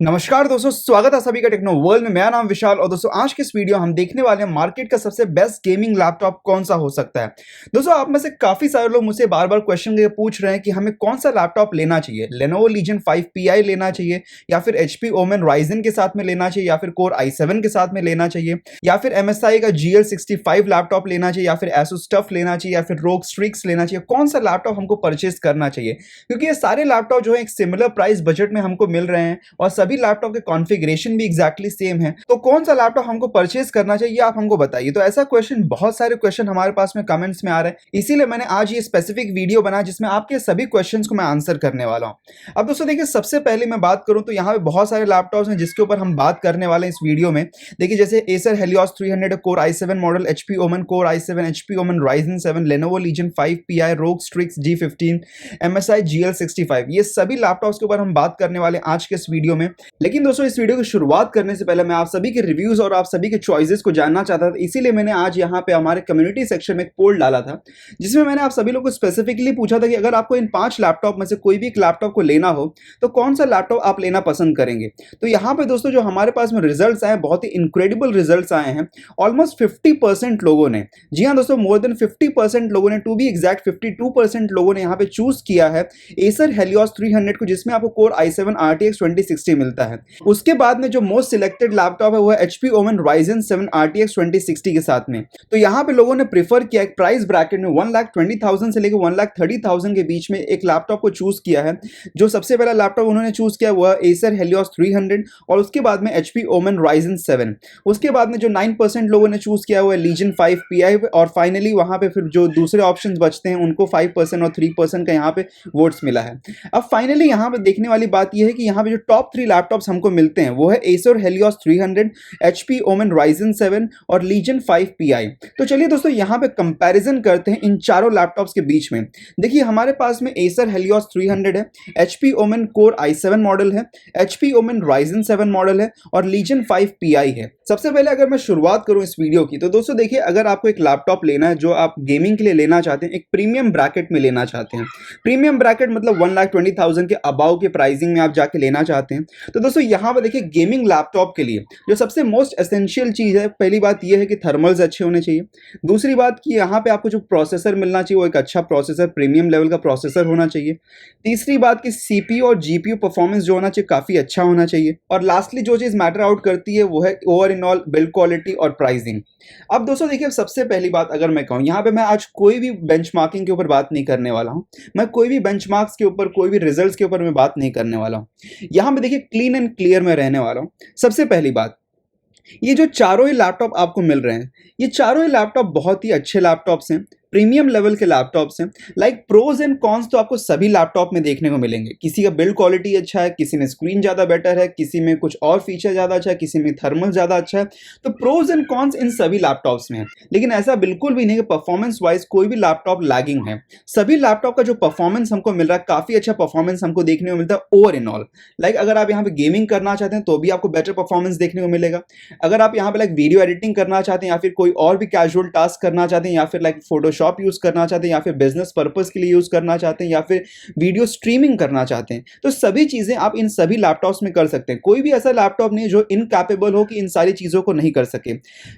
नमस्कार दोस्तों, स्वागत है सभी का टेक्नो वर्ल्ड में। मेरा नाम विशाल और दोस्तों आज के इस वीडियो हम देखने वाले हैं मार्केट का सबसे बेस्ट गेमिंग लैपटॉप कौन सा हो सकता है। दोस्तों आप में से काफी सारे लोग मुझसे बार बार क्वेश्चन करके पूछ रहे हैं कि हमें कौन सा लैपटॉप लेना चाहिए, लेनोवो लीजन 5 Pi लेना चाहिए या फिर HP ओमेन राइजन के साथ में लेना चाहिए या फिर कोर i7 के साथ में लेना चाहिए या फिर MSI का GL65 लैपटॉप लेना चाहिए या फिर Asus TUF लेना चाहिए या फिर ROG Strix लेना चाहिए। कौन सा लैपटॉप हमको परचेज करना चाहिए, क्योंकि ये सारे लैपटॉप जो है एक सिमिलर प्राइस बजट में हमको मिल रहे हैं और सभी लैपटॉप के कॉन्फ़िगरेशन भी एग्जैक्टली सेम है। तो कौन सा लैपटॉप हमको परचेज करना चाहिए आप हमको बताइए। तो ऐसा क्वेश्चन, बहुत सारे क्वेश्चन हमारे पास में कमेंट्स में आ रहे हैं, इसीलिए मैंने आज ये स्पेसिफिक वीडियो बनाया जिसमें आपके सभी क्वेश्चंस को मैं आंसर करने वाला हूं। अब दोस्तों देखिए, सबसे पहले मैं बात करूं तो यहाँ पे बहुत सारे लैपटॉप्स हैं जिसके ऊपर हम बात करने वाले हैं इस वीडियो में। देखिए जैसे Acer Helios 300 कोर i7 मॉडल, HP Omen core i7, HP women Ryzen 7, Lenovo Legion 5 Pi, ROG Strix G15, MSI GL65, ये सभी लैपटॉप्स के ऊपर हम बात करने वाले हैं आज के इस वीडियो में। लेकिन दोस्तों इस वीडियो की शुरुआत करने से पहले मैं आप सभी के रिव्यूज और आप सभी के चॉइसेस को जानना चाहता था, इसीलिए मैंने आज यहाँ पे हमारे कम्युनिटी सेक्शन में एक पोल डाला था जिसमें मैंने आप सभी लोगों को स्पेसिफिकली पूछा था कि अगर आपको इन 5 लैपटॉप में से कोई भी एक लैपटॉप को लेना हो तो कौन सा लैपटॉप आप लेना पसंद करेंगे। तो यहाँ पे दोस्तों जो हमारे पास में रिजल्ट्स आए, बहुत ही इनक्रेडिबल रिजल्ट्स आए हैं। ऑलमोस्ट 50% लोगों ने, जी हाँ दोस्तों, मोर देन 50% लोगों ने, टू बी एग्जैक्ट 52% लोगों ने यहाँ पे चूज किया है Acer Helios 300 को, जिसमें आपको कोर i7 RTX 2060 मिलता है। उसके बाद में जो मोस्ट सिलेक्टेड लैपटॉप है वो है HP ओमेन Ryzen 7 RTX 2060 के साथ में। तो यहाँ पे लोगों ने प्रीफर किया एक प्राइस ब्रैकेट में 1,20,000 से लेकर 1,30,000 के बीच में एक लैपटॉप को चूज किया है। जो सबसे पहला लैपटॉप उन्होंने चूज किया वो है Acer Helios 300 और उसके बाद में HP ओमेन Ryzen 7। उसके बाद में जो 9% लोगों ने चूज किया वो है Legion 5 Pi और फाइनली वहां पे फिर जो दूसरे ऑप्शंस बचते हैं उनको 5% और 3% का यहाँ पे वोट्स मिला है। अब फाइनली यहाँ पे देखने वाली बात यह है कि यहाँ पे जो टॉप 3 लैपटॉप्स हमको मिलते हैं वो है Acer Helios 300, HP women Ryzen 7 और Legion 5 Pi। तो चलिए दोस्तों यहाँ पे कंपैरिजन करते हैं इन चारों लैपटॉप्स के बीच में। देखिए हमारे पास में Acer Helios 300 है, HP Omen core i7 model है, HP ओमेन Ryzen 7 मॉडल है और Legion 5 Pi है। सबसे पहले अगर मैं शुरुआत करूं इस वीडियो की तो दोस्तों देखिए, अगर आपको एक लैपटॉप लेना है जो आप गेमिंग के लिए लेना चाहते हैं, एक प्रीमियम ब्रैकेट में लेना चाहते हैं, प्रीमियम ब्रैकेट मतलब 1,20,000 के अबाव के प्राइसिंग में आप जाके लेना चाहते हैं, तो दोस्तों यहाँ पर देखिए गेमिंग लैपटॉप के लिए जो सबसे मोस्ट एसेंशियल चीज़ है, पहली बात यह है कि थर्मल्स अच्छे होने चाहिए। दूसरी बात कि यहाँ पे आपको जो प्रोसेसर मिलना चाहिए वो एक अच्छा प्रोसेसर, प्रीमियम लेवल का प्रोसेसर होना चाहिए। तीसरी बात कि CPU और GPU परफॉर्मेंस जो होना चाहिए काफ़ी अच्छा होना चाहिए। और लास्टली जो चीज़ मैटर आउट करती है वो है over in all build quality और प्राइसिंग। अब दोस्तों देखिए, सबसे पहली बात अगर मैं कहूँ, यहाँ पे मैं आज कोई भी बेंचमार्किंग के ऊपर बात नहीं करने वाला हूँ, मैं कोई भी बेंचमार्क्स के ऊपर, कोई भी रिजल्ट्स के ऊपर मैं बात नहीं करने वाला हूँ। यहाँ पे देखिए क्लीन एंड क्लियर में रहने वाला हूँ। सबसे पहली बात, ये जो चारों ही लैपटॉप आपको मिल रहे हैं, ये चारों ही लैपटॉप बहुत ही अच्छे लैपटॉप्स हैं, प्रीमियम लेवल के लैपटॉप्स हैं। लाइक प्रोज एंड कॉन्स तो आपको सभी लैपटॉप में देखने को मिलेंगे। किसी का बिल्ड क्वालिटी अच्छा है, किसी में स्क्रीन ज़्यादा बेटर है, किसी में कुछ और फीचर ज़्यादा अच्छा है, किसी में थर्मल ज़्यादा अच्छा है। तो प्रोज एंड कॉन्स इन सभी लैपटॉप्स में है, लेकिन ऐसा बिल्कुल भी नहीं कि परफॉर्मेंस वाइज कोई भी लैपटॉप लैगिंग है। सभी लैपटॉप का जो परफॉर्मेंस हमको मिल रहा है, काफ़ी अच्छा परफॉर्मेंस हमको देखने को मिलता है ओवर इन ऑल। लाइक अगर आप यहाँ पे गेमिंग करना चाहते हैं तो भी आपको बेटर परफॉर्मेंस देखने को मिलेगा। अगर आप यहाँ पे लाइक वीडियो एडिटिंग करना चाहते हैं या फिर कोई और भी कैजुअल टास्क करना चाहते हैं या फिर लाइक फोटोशॉप यूज़ करना चाहते हैं या फिर बिजनेस पर्पस के लिए यूज करना चाहते हैं या फिर वीडियो स्ट्रीमिंग करना चाहते हैं, तो सभी चीजें आप इन सभी लैपटॉप्स में कर सकते हैं। कोई भी ऐसा लैपटॉप नहीं है जो इनकैपेबल हो कि इन सारी चीजों को नहीं कर सके।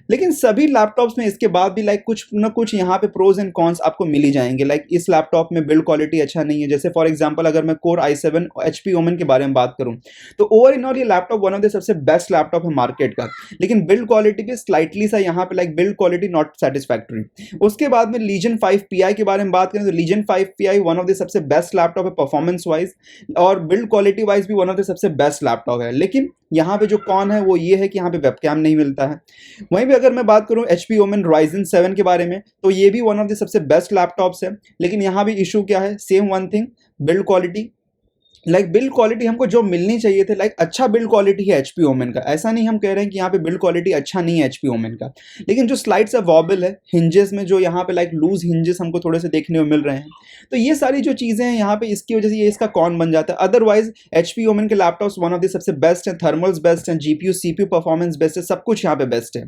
लेकिन सभी लैपटॉप्स में इसके बाद भी लाइक कुछ ना कुछ यहाँ पे प्रोज एंड कॉन्स आपको मिल ही जाएंगे। लाइक इस लैपटॉप में बिल्ड क्वालिटी अच्छा नहीं है, जैसे फॉर एग्जाम्पल अगर मैं कोर i7 HP ओमेन के बारे में बात करूं तो ओवर इन ऑल ये लैपटॉप वन ऑफ द सबसे बेस्ट लैपटॉप है मार्केट का, लेकिन बिल्ड क्वालिटी भी स्लाइटली सा यहाँ पे like build quality not satisfactory. उसके बाद में Legion 5 Pi के बारे में बात करें तो Legion 5 Pi one of the सबसे बेस्ट लैपटॉप है परफॉर्मेंस वाइज और बिल्ड क्वालिटी वाइज भी वन ऑफ द सबसे बेस्ट लैपटॉप है। लेकिन यहाँ पे जो कॉन है वो ये है कि यहाँ पे वेबकैम नहीं मिलता है। वहीं पे अगर मैं बात करूँ HP ओमेन Ryzen 7 के बारे में तो ये भी वन ऑफ द सबसे बेस्ट लैपटॉप्स है, लेकिन यहाँ भी इशू क्या है, same one thing, build quality. Like build quality हमको जो मिलनी चाहिए थे, लाइक अच्छा बिल्ड क्वालिटी है HP ओमेन का, ऐसा नहीं हम कह रहे हैं कि यहाँ पे बिल्ड क्वालिटी अच्छा नहीं है HP ओमेन का, लेकिन जो स्लाइड्स है वॉबल है, हिंजेस में जो यहाँ पे लाइक लूज हिंजेस हमको थोड़े से देखने को मिल रहे हैं। तो ये सारी जो चीज़ें हैं यहाँ पे, इसकी वजह से ये इसका कॉन बन जाता है। अदरवाइज HP ओमेन के लैपटॉप्स वन ऑफ द सबसे बेस्ट हैं, थर्मल्स बेस्ट हैं, GPU CPU परफॉर्मेंस बेस्ट है, सब कुछ यहाँ पे बेस्ट है।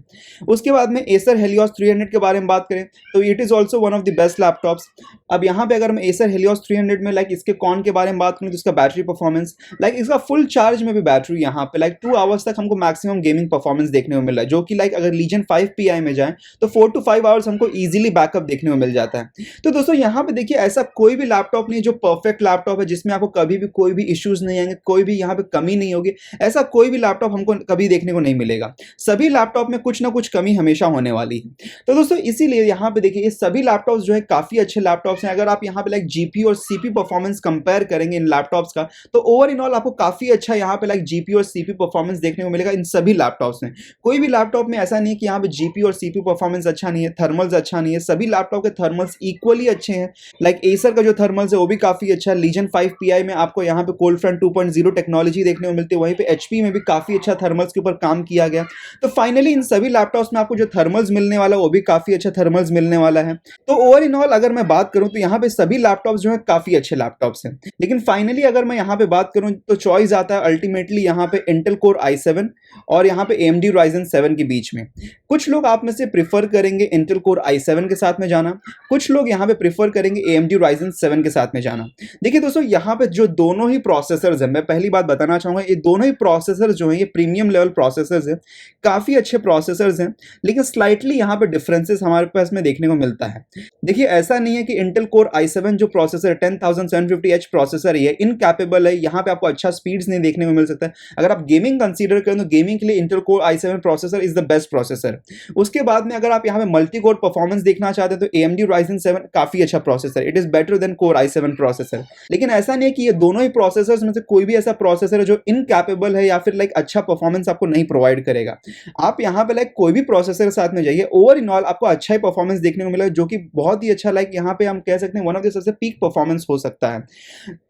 उसके बाद में Acer Helios 300 के बारे में बात करें तो it is also one of the best laptops. अब यहाँ पे अगर मैं Acer Helios 300 में लाइक इसके कॉन के बारे में बात करूँ तो इसका बैटरी परफॉर्मेंस, लाइक इसका फुल चार्ज में भी बैटरी यहाँ पे लाइक 2 आवर्स तक हमको मैक्सिमम गेमिंग परफॉर्मेंस देखने को मिल रहा है, जो कि लाइक अगर लीजन 5 PI में जाए तो 4 to 5 आवर्स हमको इजीली बैकअप देखने को मिल जाता है। तो दोस्तों यहाँ पे देखिए ऐसा कोई भी लैपटॉप नहीं है जो परफेक्ट लैपटॉप है जिसमें आपको कभी भी कोई भी इश्यूज नहीं आएंगे, कोई भी यहाँ पे कमी नहीं होगी। ऐसा कोई भी लैपटॉप हमको कभी देखने को नहीं मिलेगा। सभी लैपटॉप में कुछ ना कुछ कमी हमेशा होने वाली है। तो दोस्तों इसीलिए यहाँ पे देखिए ये सभी लैपटॉप्स जो है काफी अच्छे लैपटॉप्स हैं। अगर आप यहाँ पे लाइक जीपीयू और सीपीयू परफॉर्मेंस कंपेयर करेंगे इन लैपटॉप्स का, तो ओवर इन ऑल आपको काफी अच्छा यहाँ पे लाइक जीपीयू और सीपीयू परफॉर्मेंस देखने को मिलेगा इन सभी लैपटॉप्स में। कोई भी लैपटॉप में ऐसा नहीं है कि यहाँ पे जीपीयू और सीपीयू परफॉर्मेंस अच्छा नहीं है, थर्मल्स अच्छा नहीं है। सभी लैपटॉप के थर्मल्स इक्वली अच्छे हैं। लाइक एसर का जो थर्मल्स है वो भी काफी अच्छा है। लीजन 5 PI में आपको यहाँ पे कोल्ड फ्रंट 2.0 टेक्नोलॉजी देखने को मिलती है, वहीं पे एचपी में भी काफी अच्छा थर्मल्स के ऊपर काम किया गया। तो फाइनली इन सभी लैपटॉप्स में आपको जो थर्मल्स मिलने वाला है वो भी काफी अच्छा थर्मल्स मिलने वाला है। तो ओवर इन ऑल अगर मैं बात करूं तो यहाँ पे सभी लैपटॉप्स जो है काफी अच्छे लैपटॉप्स हैं। लेकिन फाइनली अगर मैं यहाँ पे बात करूं तो चॉइस आता है अल्टीमेटली यहाँ पे इंटेल कोर i7 और यहाँ पे AMD Ryzen 7 के बीच में। कुछ लोग आप में से प्रिफर करेंगे इंटेल कोर i7 के साथ में जाना, कुछ लोग यहाँ पे प्रिफर करेंगे AMD Ryzen 7 के साथ में जाना। देखिए दोस्तों यहाँ पे जो दोनों ही प्रोसेसर्स हैं, मैं पहली बात बताना चाहूंगा ये दोनों ही प्रोसेसर्स जो हैं ये प्रीमियम लेवल प्रोसेसर्स हैं, काफी अच्छे प्रोसेसर्स हैं। लेकिन स्लाइटली यहाँ पे डिफरेंसेस हमारे पास में देखने को मिलता है। देखिए ऐसा नहीं है कि इंटेल कोर i7 जो प्रोसेसर 10750H प्रोसेसर है इनकैपेबल है, यहाँ पे आपको अच्छा स्पीड्स नहीं देखने को मिल सकता है। अगर आप गेमिंग कंसीडर करें तो गेमिंग के लिए Intel core i7 processor is the best processor. उसके बाद में अगर आप यहाँ पे मल्टी कोर परफॉर्मेंस देखना चाहते हैं तो AMD Ryzen 7 काफी अच्छा processor, it is better than core i7 processor. लेकिन ऐसा नहीं है कि ये दोनों ही प्रोसेसर्स में से कोई भी ऐसा प्रोसेसर है जो इनकैपेबल है या फिर लाइक अच्छा परफॉर्मेंस आपको नहीं प्रोवाइड करेगा। आप यहाँ पे लाइक कोई भी प्रोसेसर के साथ में जाइए, ओवर इन ऑल आपको अच्छा ही परफॉर्मेंस देखने को मिलेगा, जो कि बहुत ही अच्छा लाइक यहाँ पे हम कह सकते हैं वन ऑफ द सबसे पीक परफॉर्मेंस हो सकता है।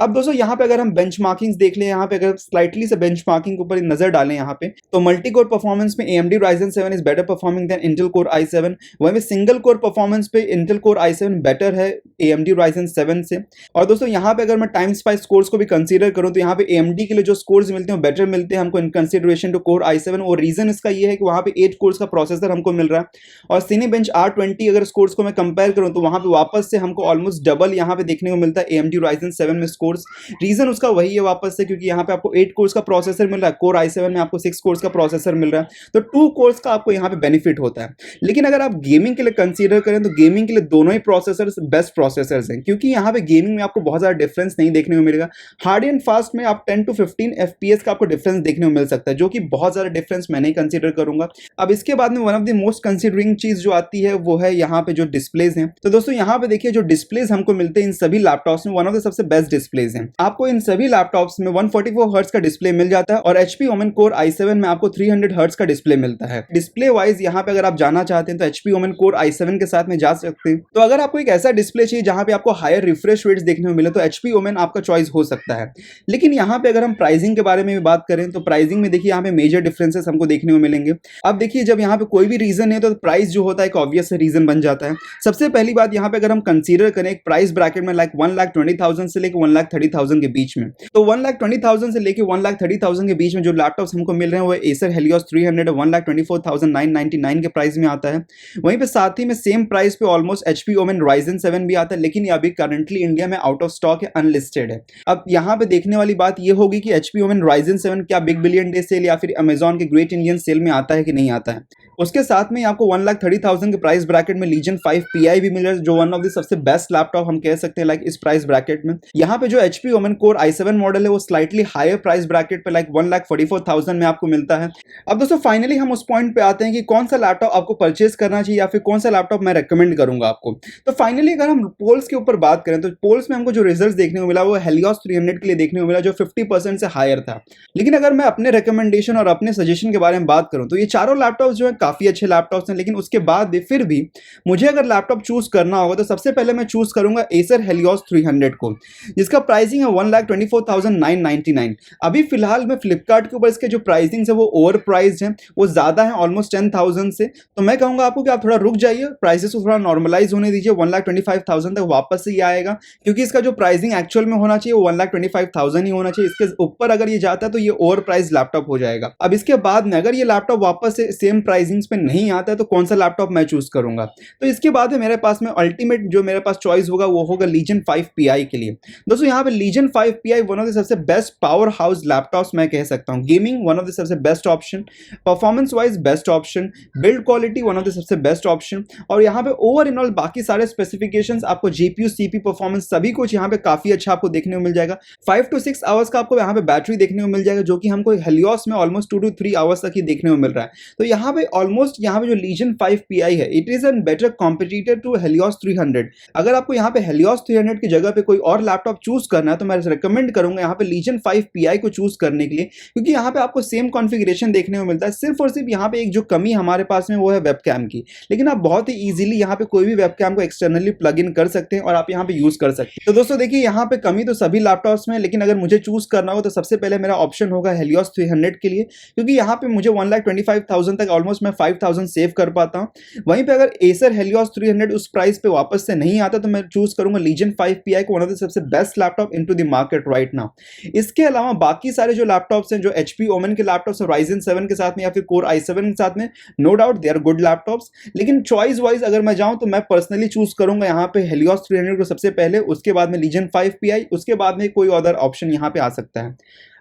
अब दोस्तों यहाँ पे अगर हम बेंचमार्किंग्स देख लें, यहाँ पे अगर स्लाइटली से बेंचमार्किंग के ऊपर नजर डालें यहाँ पे, तो मल्टी कोर परफॉर्मेंस में AMD Ryzen 7 is better performing than Intel core i7। वहीं पे सिंगल कोर परफॉर्मेंस पे इंटेल कोर i7 बेटर है AMD Ryzen 7 से। और दोस्तों यहाँ पे अगर मैं टाइम स्पाइस स्कोर्स को भी कंसीडर करूँ तो यहाँ पे AMD के लिए जो स्कोर्स मिलते हैं बेटर मिलते हैं हमको in consideration to core i7। और रीजन इसका ये है कि वहाँ पे 8 कोर्स का प्रोसेसर हमको मिल रहा है। और Cinebench R20 अगर स्कोर्स को मैं कंपेयर करूँ तो वहाँ पे वापस से हमको ऑलमोस्ट डबल यहाँ पे देखने को मिलता है AMD Ryzen 7 में स्कोर्स। रीजन उसका वही है वापस से, क्योंकि यहाँ पे आपको 8 कोर्स का प्रोसेसर मिल रहा है, कोर i7 में आपको 6 कोर्स का प्रोसेसर मिल रहा है, तो 2 कोर्स का आपको यहाँ पे बेनिफिट होता है। लेकिन अगर आप गेमिंग के लिए कंसीडर करें तो गेमिंग के लिए दोनों ही प्रोसेसर्स बेस्ट प्रोसेसर्स हैं, क्योंकि यहाँ पे गेमिंग में आपको बहुत ज़्यादा डिफरेंस नहीं देखने को मिलेगा। हार्ड एंड फास्ट में आप 10 to 15 FPS का आपको डिफरेंस देखने को मिल सकता है, जो कि बहुत ज़्यादा डिफरेंस मैं नहीं कंसीडर करूंगा। अब इसके बाद में one of the most considering चीज़ जो आती है वो है यहाँ पे जो डिस्प्लेज हैं। तो दोस्तों यहाँ पे देखिए जो डिस्प्लेज हमको मिलते हैं इन सभी लैपटॉप्स में वन ऑफ द सबसे बेस्ट डिस्प्लेज हैं। आपको इन सभी लैपटॉप्स में 144 हर्ट्ज का डिस्प्ले मिल जाता है और HP Omen Core i7 में आपको 300 हर्ट्ज का डिस्प्ले मिलता है। डिस्प्ले वाइज यहाँ पे अगर आप जाना चाहते हैं तो HP Omen Core i7 के साथ में जा सकते हैं। तो अगर आपको एक ऐसा डिस्प्ले चाहिए जहाँ पे आपको हायर रिफ्रेश रेट्स देखने को मिले तो HP Omen आपका चॉइस हो सकता है। लेकिन यहाँ पे अगर हम प्राइसिंग के बारे में भी बात करें तो प्राइसिंग में देखिए यहाँ पे मेजर डिफरेंसेस हमको देखने को मिलेंगे। अब देखिए जब यहाँ पे कोई भी रीजन है तो प्राइस जो होता है एक ऑब्वियस रीजन बन जाता है। सबसे पहली बात यहाँ पे अगर हम कंसीडर करें एक प्राइस ब्रैकेट में लाइक 1,20,000 से लेकर 1,30,000 के बीच में, तो 1,20,000 से लेकर 1,30,000 के बीच में जो लैपटॉप्स हमको मिल रहे हैं वो Acer Helios 300 1,24,999 के प्राइस में आता है। वहीं पे साथ ही में सेम प्राइस पे ऑलमोस्ट HP Omen Ryzen 7 भी आता है, लेकिन ये अभी करंटली इंडिया में आउट ऑफ स्टॉक है, अनलिस्टेड है। अब यहाँ पे देखने वाली बात ये होगी कि HP Omen Ryzen 7 क्या बिग बिलियन डे सेल या फिर अमेजॉन के ग्रेट इंडियन सेल में आता है कि नहीं आता है। उसके साथ में आपको 1,30,000 के प्राइस ब्रैकेट में लीजन 5 PI भी मिल रहा है, जो वन ऑफ द सबसे बेस्ट लैपटॉप हम कह सकते हैं लाइक इस प्राइस ब्रैकेट में। यहाँ पे जो HP Omen Core i7 model है वो स्लाइटली हायर प्राइस ब्रैकेट पे लाइक 1,44,000 में आपको मिलता है। अब दोस्तों फाइनली हम उस पॉइंट पे आते हैं कि कौन सा लैपटॉप आपको परचेज करना चाहिए या फिर कौन सा लैपटॉप मैं रेकमेंड करूंगा आपको। तो फाइनली अगर हम पोल्स के ऊपर बात करें तो पोल्स में हमको जो रिजल्ट देखने को मिला वो Helios 300 के लिए देखने को मिला, जो 50% से हायर था। लेकिन अगर मैं अपने रिकमेंडेशन और अपने सजेशन के बारे में बात करूं तो ये चारों लैपटॉप जो है काफी अच्छे लैपटॉप हैं। लेकिन उसके बाद भी फिर भी मुझे अगर लैपटॉप चूज करना होगा तो सबसे पहले मैं चूज करूंगा Acer Helios 300 को, जिसका प्राइसिंग है 1,24,999। अभी फिलहाल में फ्लिपकार्ट के ऊपर इसके जो प्राइसिंग है वो ओवर प्राइस्ड है, वो ज्यादा है ऑलमोस्ट 10,000 से। तो मैं कहूंगा आपको कि आप थोड़ा रुक जाइए, प्राइसेस को थोड़ा नॉर्मलाइज होने दीजिए, 1,25,000 तक वापस से ये आएगा, क्योंकि इसका जो प्राइसिंग एक्चुअल में होना चाहिए वो 1,25,000 ही होना चाहिए। इसके ऊपर अगर ये जाता है तो ये ओवर प्राइस लैपटॉप हो जाएगा। अब इसके बाद में अगर ये लैपटॉप वापस से सेम प्राइसिंग पे नहीं आता है तो कौन सा लैपटॉप मैं चूज करूंगा। तो इसके बाद मेरे पास में अल्टीमेट जो मेरे पास चॉइस होगा वो होगा लीजन 5 PI के लिए। दोस्तों यहाँ पे Legion 5 5 Pi one of the सबसे बेस्ट पावर हाउस लैपटॉप्स मैं कह सकता हूँ। गेमिंग वन ऑफ द सबसे best option, performance wise best option, build quality one of the सबसे बेस्ट ऑप्शन, और यहाँ पे ओवर इन ऑल बाकी सारे स्पेसिफिकेशंस आपको जीपीयू सीपी परफॉर्मेंस सभी कुछ यहाँ पे काफी अच्छा आपको देखने को मिल जाएगा। 5 to 6 आवर्स का आपको यहाँ पे बैटरी देखने को मिल जाएगा, जो कि हमको हेलियोस में ऑलमोस्ट 2 to 3 आवर्स तक ही देखने को मिल रहा है। तो यहाँ पे ऑलमोस्ट यहाँ पे जो लीजन 5 Pi है, it is an better competitor to Helios 300। अगर आपको यहाँ पे हेलियोस 300 की जगह पे कोई और लैपटॉप चूज करना है तो मैं रिकमेंड करूंगा यहाँ पे लीजन 5 Pi को चूज करने के लिए, क्योंकि यहाँ पे आपको सेम कॉन्फ़िगरेशन देखने को मिलता है। सिर्फ और सिर्फ यहाँ पे एक जो कमी हमारे पास में वो है वेबकैम की, लेकिन आप बहुत ही इजीली यहाँ पे कोई भी वेबकैम को एक्सटर्नली प्लग इन कर सकते हैं और आप यहाँ पे यूज कर सकते हैं। तो दोस्तों देखिए, यहाँ पे कमी तो सभी लैपटॉप्स में, लेकिन अगर मुझे चूज करना हो तो सबसे पहले मेरा ऑप्शन होगा हेलियोस 300 के लिए, क्योंकि यहाँ पे मुझे 1,25,000 तक ऑलमोस्ट मैं 5,000 सेव कर पाता हूँ। वहीं पे अगर एसर हेलियोस 300 उस प्राइस पे वापस से नहीं आता तो मैं चूज करूंगा लीजन 5 Pi को, वन ऑफ द सबसे best laptop into the market right now. इसके अलावा बाकी सारे जो लैपटॉप्स हैं, जो HP ओमेन के लैपटॉप्स है Ryzen 7 के साथ में या फिर Core i7 के साथ में, no doubt they are good laptops, लेकिन चॉइस वाइज अगर मैं जाऊं तो मैं पर्सनली चूज करूंगा यहाँ पे हेलियोस 300 को सबसे पहले, उसके बाद में लीजन 5 Pi, उसके बाद में कोई अदर ऑप्शन यहाँ पे आ सकता है।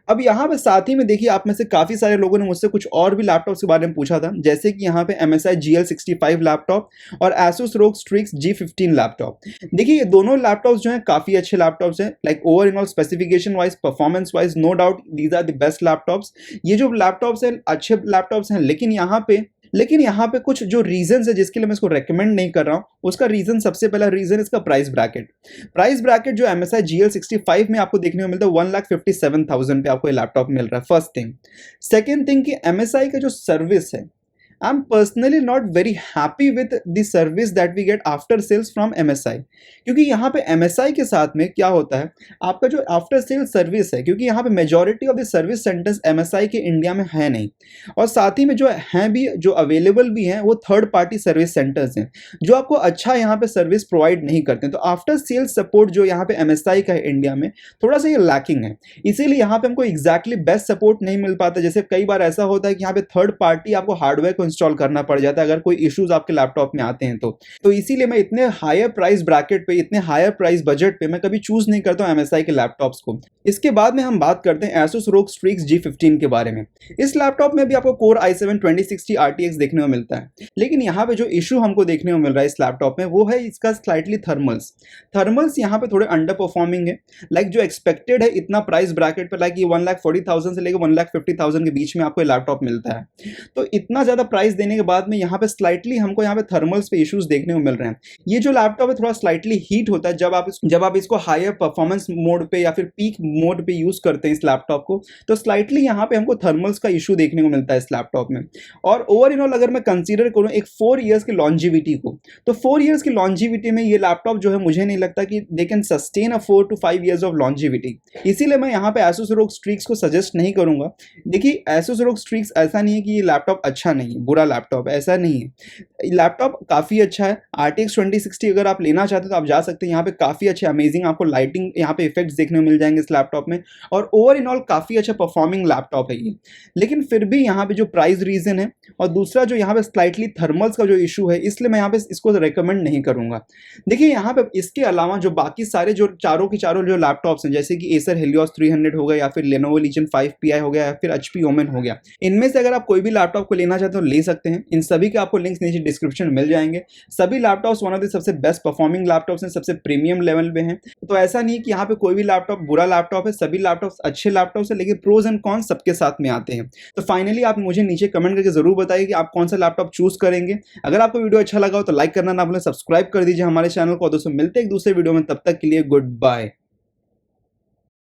अब यहाँ पे साथ ही में देखिए, आप में से काफी सारे लोगों ने मुझसे कुछ और भी लैपटॉप्स के बारे में पूछा था, जैसे कि यहाँ पे MSI GL65 लैपटॉप और Asus ROG Strix G15 laptop. देखिए ये दोनों लैपटॉप्स जो हैं काफी अच्छे लैपटॉप्स हैं, like over in all specification wise, performance wise, no doubt these are the best laptops. ये जो लैपटॉप्स हैं अच्छे लैपटॉप्स हैं, लेकिन यहाँ पे कुछ जो रीजंस है जिसके लिए मैं इसको रेकमेंड नहीं कर रहा हूँ, उसका रीजन, सबसे पहला रीजन इसका प्राइस ब्रैकेट जो MSI GL65 में आपको देखने को मिलता है 1,57,000 पे आपको ये लैपटॉप मिल रहा है। First thing. सेकेंड थिंग कि MSI का जो सर्विस है, I am personally not very happy with the service that we get after sales from MSI, क्योंकि यहाँ पे MSI के साथ में क्या होता है, आपका जो आफ्टर सेल सर्विस है, क्योंकि यहाँ पे majority of the service centres MSI के इंडिया में है नहीं, और साथ ही में जो हैं भी, जो अवेलेबल भी हैं, वो थर्ड पार्टी सर्विस सेंटर्स हैं जो आपको अच्छा यहाँ पे सर्विस प्रोवाइड नहीं करते हैं। तो आफ्टर सेल सपोर्ट जो यहाँ पे MSI का है इंडिया में, थोड़ा सा ये लैकिंग है, इसीलिए यहाँ पे हमको एग्जैक्टली बेस्ट सपोर्ट नहीं मिल पाता। जैसे कई बार ऐसा होता है कि यहाँ पे थर्ड पार्टी आपको हार्डवेयर को इंस्टॉल करना पड़ जाता है अगर कोई इश्यूज आपके लैपटॉप में आते हैं तो इसीलिए मैं इतने हायर प्राइस ब्रैकेट पे, इतने हायर प्राइस बजट पे मैं कभी चूज नहीं करता हूं MSI के लैपटॉप्स को। इसके बाद में हम बात करते हैं Asus ROG Strix G15 के बारे में। इस लैपटॉप में भी आपको Core i7 2060 RTX देखने को मिलता है, लेकिन यहाँ पे जो इशू हमको देखने को मिल रहा है इस लैपटॉप में, वो है इसका स्लाइटली थर्मल्स यहाँ पे थोड़े अंडर परफॉर्मिंग है। लाइक जो एक्सपेक्टेड है इतना प्राइस ब्रैकेट पे, लाइक ये 1,40,000 से लेकर 1,50,000 के बीच में आपको लैपटॉप मिलता है, तो इतना ज्यादा प्राइस देने के बाद में यहाँ पे स्लाइटली हमको यहाँ पे थर्मल्स पे इश्यूज देखने को मिल रहे हैं। ये जो लैपटॉप है थोड़ा स्लाइटली हीट होता है जब आप इसको हायर परफॉर्मेंस मोड पे या फिर पीक मोड पे यूज करते हैं इस लैपटॉप को, तो स्लाइटली यहाँ पे हमको थर्मल्स का इशू देखने को मिलता है इस लैपटॉप में। और ओवर इन ऑल अगर मैं कंसीडर करूँ एक 4 इयर्स की लॉन्जिविटी को, तो 4 इयर्स की लॉन्जिविटी में ये लैपटॉप जो है, मुझे नहीं लगता कि they can sustain a 4 to 5 years of longevity. इसीलिए मैं यहाँ पे Asus ROG Strix को सजेस्ट नहीं करूंगा। देखिए Asus ROG Strix ऐसा नहीं है कि ये लैपटॉप अच्छा नहीं है, बुरा लैपटॉप ऐसा नहीं है, लैपटॉप काफी अच्छा है। RTX 2060 अगर आप लेना चाहते हैं तो आप जा सकते हैं, यहाँ पे काफी अच्छे अमेजिंग आपको लाइटिंग यहाँ पे इफेक्ट्स देखने को मिल जाएंगे इस लैपटॉप में, और ओवर इन ऑल काफी अच्छा परफॉर्मिंग लैपटॉप है ये। लेकिन फिर भी यहाँ पे जो प्राइस रीजन है, और दूसरा जो यहाँ पे स्लाइटली थर्मल्स का जो इशू है, इसलिए मैं यहाँ पे इसको रिकमेंड नहीं करूंगा। देखिए यहाँ पे इसके अलावा जो बाकी सारे जो चारों के चारों जो लैपटॉप्स हैं, जैसे कि Acer Helios 300 हो गया, या फिर Lenovo Legion 5 Pi हो गया, या फिर HP Omen हो गया, इनमें से अगर आप कोई भी लैपटॉप को लेना चाहते हो ले सकते हैं। इन सभी के आपको लिंक्स नीचे डिस्क्रिप्शन में मिल जाएंगे। सभी लैपटॉप्स वन ऑफ द सबसे बेस्ट परफॉर्मिंग लैपटॉप्स हैं, सबसे प्रीमियम लेवल पे हैं। तो ऐसा नहीं कि यहाँ पे कोई भी लैपटॉप बुरा लैपटॉप है, सभी लैपटॉप्स अच्छे लैपटॉप्स हैं, लेकिन प्रोज एंड कॉन्स सबके साथ में आते हैं। तो फाइनली आप मुझे नीचे कमेंट करके जरूर बताइए कि आप कौन सा लैपटॉप चूज करेंगे। अगर आपको वीडियो अच्छा लगा हो तो लाइक करना ना भूलें, सब्सक्राइब कर दीजिए हमारे चैनल को। दोस्तों मिलते हैं एक दूसरे वीडियो में, तब तक के लिए गुड बाय।